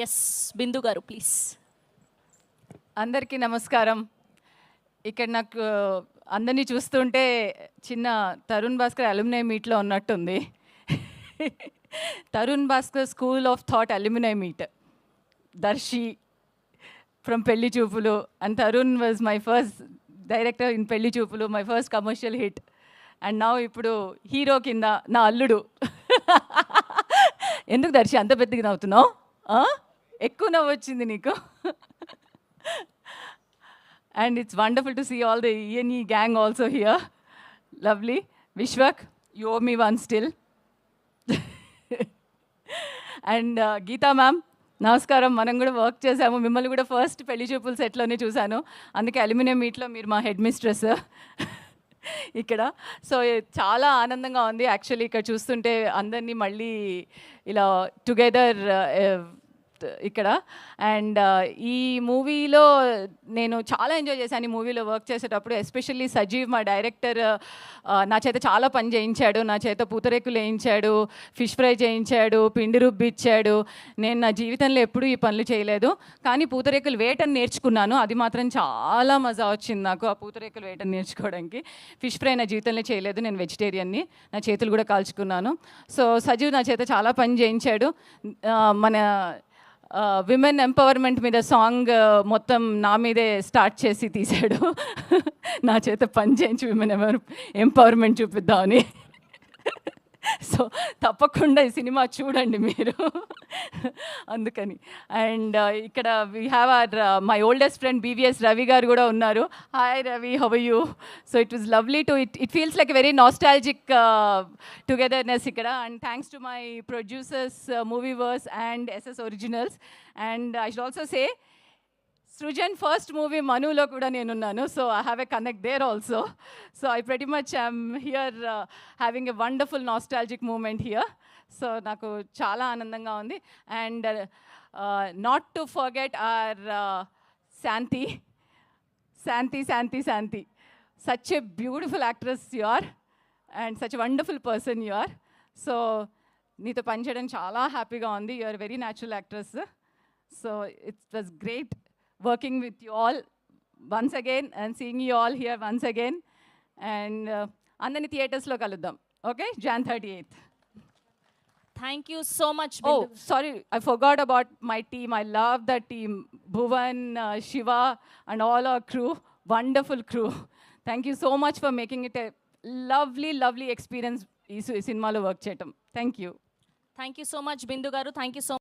Yes బిందు గారు please. అందరికీ నమస్కారం. ఇక్కడ నాకు అందరినీ చూస్తుంటే చిన్న తరుణ్ భాస్కర్ అల్యూమినై మీట్లో ఉన్నట్టుంది. Tarun Bhaskar school of thought alumni meet. Darshi from Pelli Choopulu and Tarun was my first director in Pelli Choopulu, my first commercial hit. And నా ఇప్పుడు హీరో కింద నా అల్లుడు. ఎందుకు దర్శి అంత పెద్దగా నవ్వుతున్నావు? ఎక్కువ నవ్వు వచ్చింది నీకు. And it's wonderful to see all the E&E gang also here. Lovely. Vishwak, you owe me one still. And Geeta ma'am, నమస్కారం. మనం కూడా వర్క్ చేసాము. మిమ్మల్ని కూడా ఫస్ట్ పెళ్లి చూపుల సెట్లోనే చూశాను. అందుకే అల్యూమినియం మీట్లో మీరు మా హెడ్ మిస్ట్రెస్ ఇక్కడ. సో చాలా ఆనందంగా ఉంది యాక్చువల్లీ ఇక్కడ చూస్తుంటే అందరినీ మళ్ళీ ఇలా టుగెదర్ ఇక్కడ. అండ్ ఈ మూవీలో నేను చాలా ఎంజాయ్ చేశాను. ఈ మూవీలో వర్క్ చేసేటప్పుడు ఎస్పెషల్లీ సజీవ్ మా డైరెక్టర్ నా చేత చాలా పని చేయించాడు. నా చేత పూతరేకులు వేయించాడు, ఫిష్ ఫ్రై చేయించాడు, పిండి రుబ్బి ఇచ్చాడు. నేను నా జీవితంలో ఎప్పుడూ ఈ పనులు చేయలేదు, కానీ పూతరేకులు వేయటం నేర్చుకున్నాను. అది మాత్రం చాలా మజా వచ్చింది నాకు, ఆ పూతరేకులు వేయటం నేర్చుకోవడానికి. ఫిష్ ఫ్రై నా జీవితంలో చేయలేదు, నేను వెజిటేరియన్ని, నా చేతులు కూడా కాల్చుకున్నాను. సో సజీవ్ నా చేత చాలా పని చేయించాడు. మన విమెన్ ఎంపవర్మెంట్ మీద సాంగ్ మొత్తం నా మీదే స్టార్ట్ చేసి తీశాడు. నా చేత పని చేయించి విమెన్ ఎంపవర్మెంట్ చూపిద్దామని. సో తప్పకుండా ఈ సినిమా చూడండి మీరు, అందుకని. అండ్ ఇక్కడ we have our my oldest friend BVS Ravi గారు కూడా ఉన్నారు. Hi Ravi, how are you? So it was lovely to it feels like very nostalgic togetherness ఇక్కడ. And thanks to my producers Movieverse and SS originals. And I should also say Srujan first movie మనులో కూడా నేనున్నాను. So I have a connect there also. So I pretty much I'm here having a wonderful nostalgic moment here. So నాకు చాలా ఆనందంగా ఉంది. And not to forget our Shanti. Such a beautiful actress you are and such a wonderful person you are. So నీతో పనిచేయడం చాలా హ్యాపీగా ఉంది. You are very natural actress. So it was great working with you all once again and seeing you all here once again. And andani theaters lo kaluddam, okay? Jan 38th. Thank you so much. Oh, sorry, I forgot about my team. I love that team. Bhuvan, Shiva and all our crew, wonderful crew. Thank you so much for making it a lovely experience ఈ సినిమాలో work చేయటం. Thank you so much బిందు గారు. Thank you so